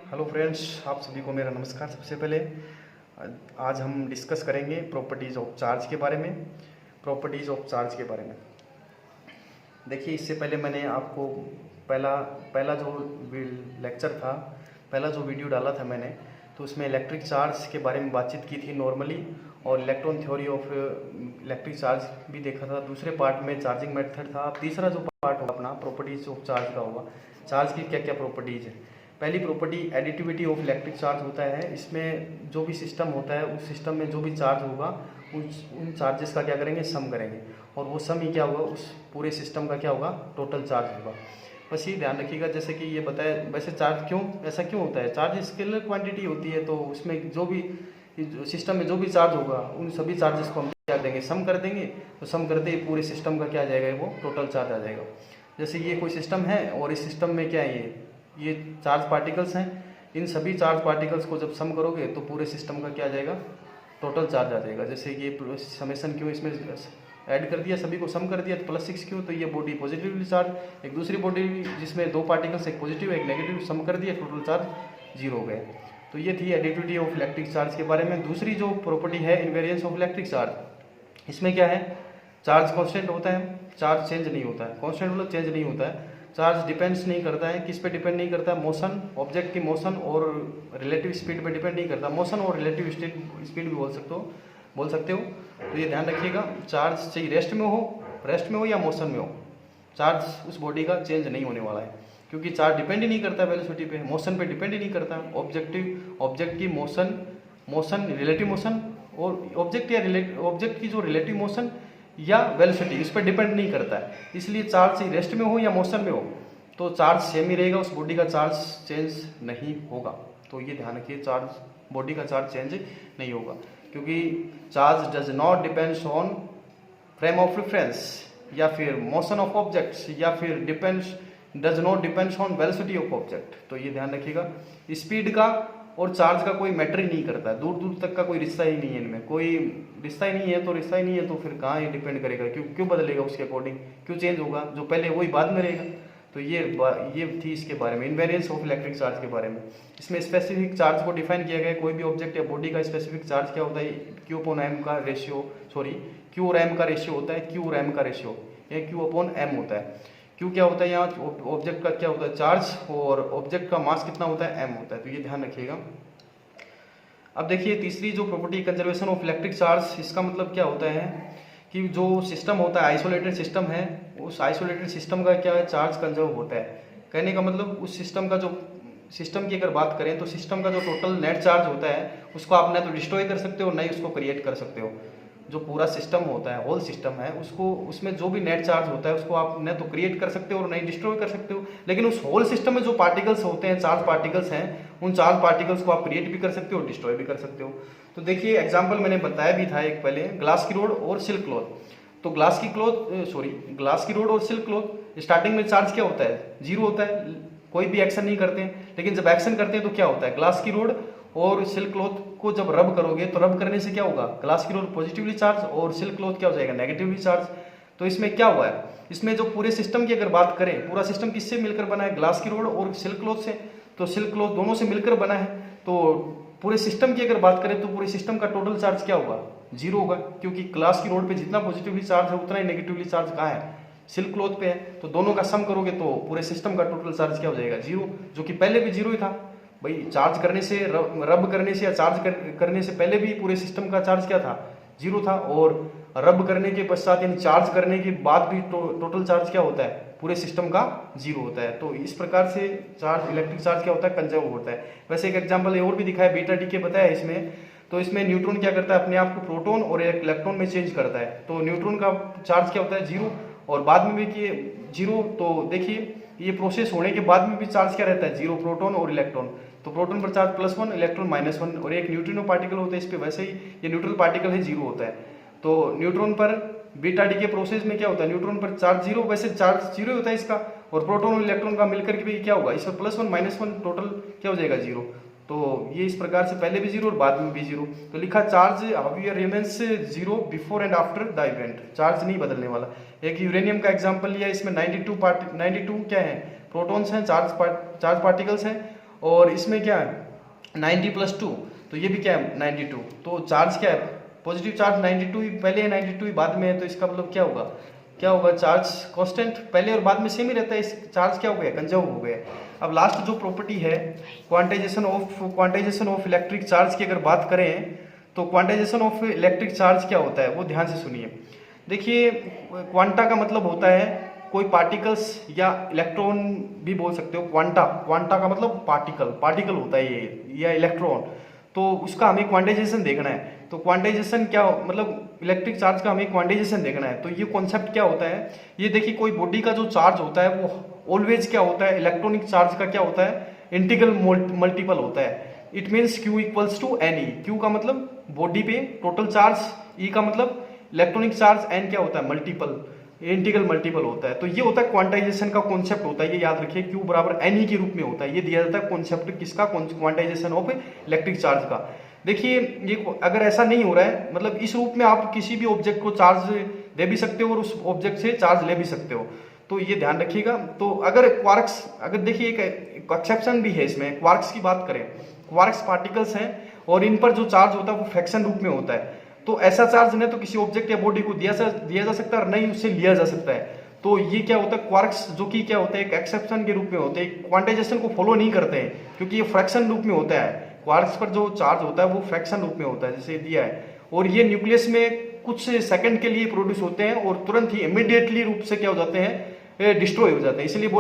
Hello friends, आप सभी को मेरा नमस्कार। सबसे पहले आज हम डिस्कस करेंगे प्रॉपर्टीज़ ऑफ चार्ज के बारे में। देखिए, इससे पहले मैंने आपको पहला पहला जो लेक्चर था, पहला जो वीडियो डाला था मैंने, तो उसमें इलेक्ट्रिक चार्ज के बारे में बातचीत की थी नॉर्मली, और electron theory of electric charge भी देखा था। दूसरे पार्ट में चार्जिंग मेथड था। तीसरा जो पार्ट होगा अपना प्रॉपर्टीज़ ऑफ चार्ज का होगा, चार्ज की क्या क्या प्रॉपर्टीज़ है। पहली property additivity of electric charge होता है। इसमें जो भी सिस्टम होता है, उस सिस्टम में जो भी चार्ज होगा उन चार्जेस का क्या करेंगे, सम करेंगे, और वो सम ही क्या होगा, उस पूरे सिस्टम का क्या होगा, टोटल चार्ज होगा। बस ये ध्यान रखिएगा। जैसे कि ये बताया, वैसे चार्ज ऐसा क्यों होता है, चार्ज स्केलर क्वांटिटी होती है, तो उसमें जो भी सिस्टम में जो भी चार्ज होगा उन सभी चार्जेस को हम क्या देंगे, सम कर देंगे। तो सम करते ही पूरे सिस्टम का क्या आ जाएगा, वो टोटल चार्ज आ जाएगा। जैसे ये कोई सिस्टम है और इस सिस्टम में क्या है, ये चार्ज पार्टिकल्स हैं। इन सभी चार्ज पार्टिकल्स को जब सम करोगे तो पूरे सिस्टम का क्या आ जाएगा, टोटल चार्ज आ जाएगा। जैसे ये समेशन क्यों इसमें ऐड कर दिया, सभी को सम कर दिया, तो +6 क्यों, तो ये बॉडी पॉजिटिवली चार्ज, एक दूसरी बॉडी जिसमें दो पार्टिकल्स, एक पॉजिटिव एक नेगेटिव, सम कर दिया, टोटल चार्ज 0 हो गए। तो ये थी एडिटिविटी ऑफ इलेक्ट्रिक चार्ज के बारे में। दूसरी जो प्रॉपर्टी है इनवेरियंस ऑफ इलेक्ट्रिक चार्ज, इसमें क्या है, चार्ज कांस्टेंट होता है, चार्ज चेंज नहीं होता है। कांस्टेंट मतलब चेंज नहीं होता है। चार्ज डिपेंड्स नहीं करता है, किस पे डिपेंड नहीं करता है, मोशन, ऑब्जेक्ट की मोशन और रिलेटिव स्पीड पे डिपेंड नहीं करता। मोशन और रिलेटिव स्पीड भी बोल सकते हो। तो ये ध्यान रखिएगा, चार्ज चाहे रेस्ट में हो या मोशन में हो, चार्ज उस बॉडी का चेंज नहीं होने वाला है, क्योंकि चार्ज डिपेंड ही नहीं करता वेलोसिटी पे, मोशन पे डिपेंड ही नहीं करता। ऑब्जेक्ट की मोशन रिलेटिव मोशन, और ऑब्जेक्ट की जो रिलेटिव मोशन या वेलोसिटी, उस पर डिपेंड नहीं करता है। इसलिए चार्ज रेस्ट में हो या मोशन में हो तो चार्ज सेम ही रहेगा, उस बॉडी का चार्ज चेंज नहीं होगा। तो ये ध्यान रखिए, चार्ज बॉडी का चार्ज चेंज नहीं होगा, क्योंकि charge does not depends on frame of reference, या फिर मोशन ऑफ ऑब्जेक्ट्स, या फिर does not depends on velocity of object. तो ये ध्यान रखिएगा, स्पीड का और चार्ज का कोई मैटर ही नहीं करता है, दूर दूर तक का कोई रिश्ता ही नहीं है, इनमें कोई रिश्ता ही नहीं है। तो फिर कहाँ ये डिपेंड करेगा, क्यों बदलेगा, उसके अकॉर्डिंग क्यों चेंज होगा, जो पहले वही बाद में रहेगा। तो ये थी इसके बारे में, इनवेरियंस ऑफ इलेक्ट्रिक चार्ज के बारे में। इसमें स्पेसिफिक चार्ज को डिफाइन किया गया है। कोई भी ऑब्जेक्ट या बॉडी का स्पेसिफिक चार्ज क्या होता है, Q और M का रेशियो होता है, Q और M का रेशियो, ये Q/M होता है। Q क्या होता है, यहाँ ऑब्जेक्ट का क्या होता है, चार्ज, और ऑब्जेक्ट का मास कितना होता है, M होता है। तो ये ध्यान रखिएगा। अब देखिए, तीसरी जो property conservation of electric charge, इसका मतलब क्या होता है कि जो सिस्टम होता है, आइसोलेटेड सिस्टम है, उस आइसोलेटेड सिस्टम का क्या है, चार्ज कंजर्व होता है। कहने का मतलब, उस सिस्टम की अगर बात करें तो सिस्टम का जो टोटल नेट चार्ज होता है, उसको आप न तो डिस्ट्रॉय कर सकते हो, न ही उसको क्रिएट कर सकते हो। जो पूरा सिस्टम होता है, होल सिस्टम है, उसमें जो भी नेट चार्ज होता है, उसको आप न तो क्रिएट कर सकते हो और न ही डिस्ट्रॉय कर सकते हो। लेकिन उस होल सिस्टम में जो पार्टिकल्स होते हैं, चार्ज पार्टिकल्स हैं, उन चार्ज पार्टिकल्स को आप क्रिएट भी कर सकते हो, डिस्ट्रॉय भी कर सकते हो। तो देखिए, एग्जाम्पल मैंने बताया भी था एक पहले, ग्लास की रोड और सिल्क क्लॉथ। तो ग्लास की रोड और सिल्क क्लॉथ, स्टार्टिंग में चार्ज क्या होता है, 0 होता है, कोई भी एक्शन नहीं करते हैं। लेकिन जब एक्शन करते हैं तो क्या होता है, ग्लास की रोड और सिल्क क्लॉथ को जब रब करोगे तो रब करने से क्या होगा, ग्लास की रोड पॉजिटिवली चार्ज और सिल्क क्लॉथ क्या हो जाएगा, नेगेटिवली चार्ज। तो इसमें क्या हुआ है, इसमें जो पूरे सिस्टम की अगर बात करें, पूरा सिस्टम किससे मिलकर बना है, ग्लास की रोड और सिल्क क्लॉथ से। तो सिल्क क्लॉथ दोनों से मिलकर बना है। तो पूरे सिस्टम की अगर बात करें तो पूरे सिस्टम का टोटल चार्ज क्या होगा, 0 होगा, क्योंकि ग्लास की रोड पे जितना पॉजिटिवली चार्ज है उतना ही नेगेटिवली चार्ज कहाँ है, सिल्क क्लॉथ पे है। तो दोनों का सम करोगे तो पूरे सिस्टम का टोटल चार्ज क्या हो जाएगा, 0, जो कि पहले भी 0 ही था भाई। चार्ज करने से, रब करने से या चार्ज करने से पहले भी पूरे सिस्टम का चार्ज क्या था, 0 था, और रब करने के पश्चात यानी चार्ज करने के बाद भी टोटल चार्ज क्या होता है, पूरे सिस्टम का 0 होता है। तो इस प्रकार से चार्ज, इलेक्ट्रिक चार्ज क्या होता है, कंजर्व होता है। वैसे एक एग्जांपल और भी दिखाया, बीटा डीके बताया इसमें। तो इसमें न्यूट्रॉन क्या करता है, अपने आप को प्रोटॉन और इलेक्ट्रॉन में चेंज करता है। तो न्यूट्रॉन का चार्ज क्या होता है, 0, और बाद में भी कि 0। तो देखिए, ये प्रोसेस होने के बाद में भी चार्ज क्या रहता है, 0, प्रोटॉन और इलेक्ट्रॉन। तो प्रोटॉन पर चार्ज +1, इलेक्ट्रॉन -1, और एक न्यूट्रिनो पार्टिकल होता है इस पे, वैसे ही ये न्यूट्रल पार्टिकल है, 0 होता है। तो न्यूट्रॉन पर बीटा डी के प्रोसेस में क्या होता है, न्यूट्रॉन पर चार्ज 0, वैसे चार्ज 0 होता है इसका, और प्रोटॉन और इलेक्ट्रॉन का मिलकर के भी क्या होगा, इस पर +1 -1 टोटल क्या हो जाएगा, 0। तो ये इस प्रकार से पहले भी 0 और बाद में भी 0। तो लिखा, charge however remains 0 before and after the event, charge नहीं बदलने वाला। एक यूरेनियम का एग्जांपल लिया, इसमें 92 क्या है, प्रोटॉन्स हैं, चार्ज पार्टिकल्स हैं, और इसमें क्या है 90+2, तो ये भी क्या है 92। तो चार्ज क्या है, पॉजिटिव चार्ज 92 ही पहले है, 92 ही बाद में है, तो इसका मतलब क्या होगा चार्ज कांस्टेंट पहले और बाद में सेम ही रहता है, इस चार्ज क्या हो गया कंजर्व हो गया। अब लास्ट जो प्रॉपर्टी है क्वांटाइजेशन ऑफ इलेक्ट्रिक चार्ज की अगर बात करें, तो क्वांटाइजेशन ऑफ इलेक्ट्रिक चार्ज क्या होता है वो ध्यान से सुनिए। देखिए क्वांटा का मतलब होता है कोई पार्टिकल्स या इलेक्ट्रॉन भी बोल सकते हो। क्वांटा का मतलब पार्टिकल होता है ये या इलेक्ट्रॉन, तो उसका हमें क्वांटाइजेशन देखना है। तो क्वांटाइजेशन क्या मतलब इलेक्ट्रिक चार्ज का हमें क्वांटाइजेशन देखना है। तो ये कॉन्सेप्ट क्या होता है, ये देखिए कोई बॉडी का जो चार्ज होता है वो ऑलवेज क्या होता है, इलेक्ट्रॉनिक चार्ज का क्या होता है इंटीग्रल मल्टीपल होता है। It means Q equals to n e. Q का मतलब बॉडी पे टोटल चार्ज, ई का मतलब इलेक्ट्रॉनिक चार्ज, एन क्या होता है मल्टीपल, इंटीग्रल मल्टीपल होता है। तो ये होता है क्वांटाइजेशन का कॉन्सेप्ट होता है, ये याद रखिए Q बराबर एन ई के रूप में होता है। ये दिया जाता है कॉन्सेप्ट किसका, क्वांटाइजेशन ऑफ इलेक्ट्रिक चार्ज का। देखिए ये अगर ऐसा नहीं हो रहा है, मतलब इस रूप में आप किसी भी ऑब्जेक्ट को चार्ज दे भी सकते हो और उस ऑब्जेक्ट से चार्ज ले भी सकते हो, तो ये ध्यान रखिएगा। तो अगर क्वार्क्स, अगर देखिए एक एक्सेप्शन भी है इसमें, क्वार्क्स की बात करें, क्वार्क्स पार्टिकल्स हैं और इन पर जो चार्ज होता है वो फ्रैक्शन रूप में होता है। तो ऐसा चार्ज न तो किसी ऑब्जेक्ट या बॉडी को दिया जा सकता है और नहीं उससे लिया जा सकता है। तो ये क्या होता है क्वार्क्स जो कि क्या होता है एक एक्सेप्शन के रूप में होते हैं, क्वांटाइजेशन को फॉलो नहीं करते हैं क्योंकि ये फ्रैक्शन रूप में होता है। क्वार्क्स पर जो चार्ज होता है वो फ्रैक्शन रूप में होता है जैसे दिया है, और ये न्यूक्लियस में कुछ सेकंड के लिए प्रोड्यूस होते हैं और तुरंत ही इमीडिएटली रूप से क्या हो जाते हैं डिस्ट्रॉय हो जाते हैं। इसलिए बोला